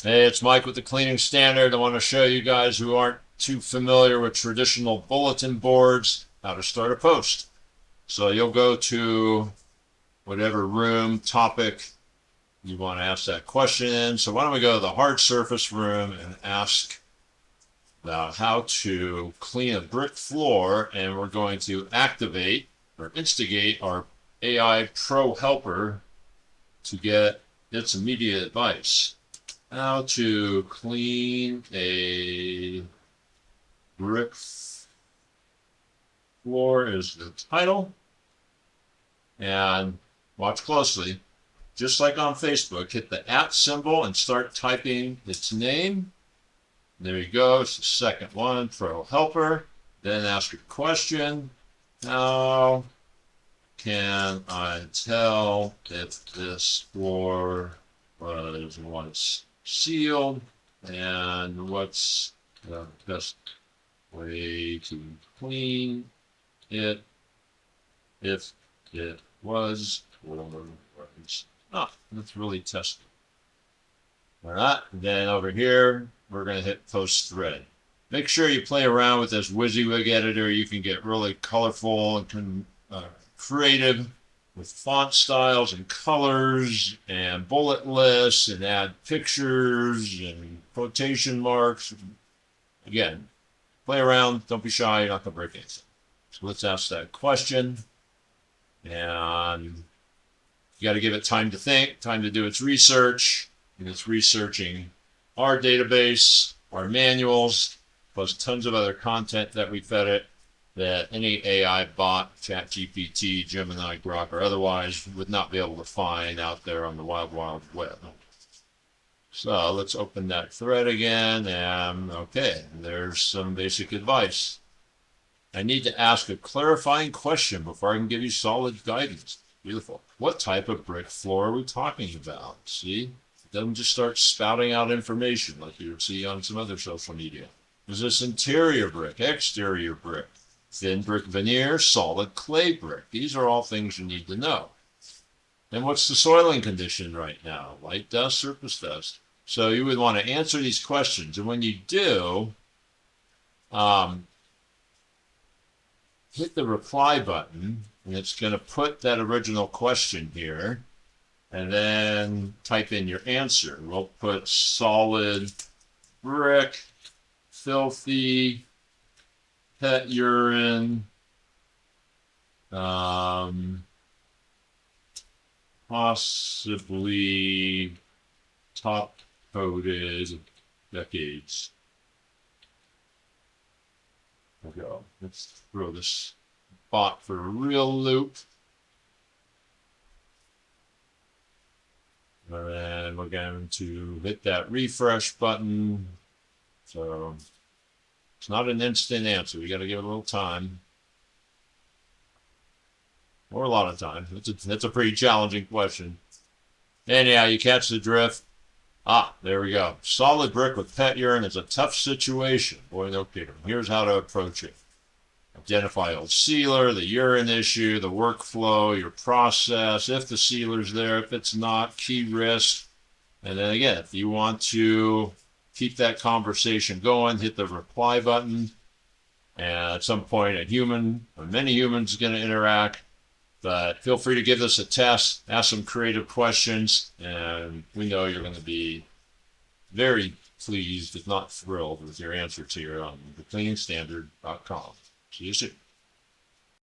Hey, it's Mike with the Cleaning Standard. I want to show you guys who aren't too familiar with traditional bulletin boards how to start a post. So you'll go to whatever room, topic you want to ask that question in. So why don't we go to the hard surface room and ask about how to clean a brick floor, and we're going to activate or instigate our AI Pro Helper to get its immediate advice. How to clean a brick floor is the title. And watch closely. Just like on Facebook, hit the @ symbol and start typing its name. There you go. It's the second one, Pro Helper. Then ask your question. How can I tell if this floor was once sealed, and what's the best way to clean it if it was or was not? That's really testing. All right, then over here we're going to hit post thread. Make sure you play around with this WYSIWYG editor. You can get really colorful and creative with font styles and colors and bullet lists and add pictures and quotation marks. Again, play around. Don't be shy. You're not going to break anything. So let's ask that question. And you got to give it time to think, time to do its research. And it's researching our database, our manuals, plus tons of other content that we fed it that any AI bot, ChatGPT, Gemini, Grok, or otherwise would not be able to find out there on the wild, wild web. So let's open that thread again, and okay, there's some basic advice. I need to ask a clarifying question before I can give you solid guidance. Beautiful. What type of brick floor are we talking about? See? It doesn't just start spouting out information like you see on some other social media. Is this interior brick, exterior brick, thin brick veneer, solid clay brick? These are all things you need to know. And what's the soiling condition right now? Light dust, surface dust. So you would want to answer these questions. And when you do, hit the reply button, and it's going to put that original question here, and then type in your answer. We'll put solid brick, filthy, pet urine, possibly top coated decades ago. Let's throw this bot for a real loop. And then we're going to hit that refresh button. So it's not an instant answer. We got to give it a little time. Or a lot of time. That's a pretty challenging question. Anyhow, you catch the drift. There we go. Solid brick with pet urine is a tough situation. Boy, no kidding. Here's how to approach it. Identify old sealer, the urine issue, the workflow, your process, if the sealer's there, if it's not, key risk. And then again, if you want to keep that conversation going, hit the reply button. And at some point, a human or many humans are going to interact. But feel free to give this a test, ask some creative questions, and we know you're going to be very pleased, if not thrilled, with your answer to your TheCleaningStandard.com. See you soon.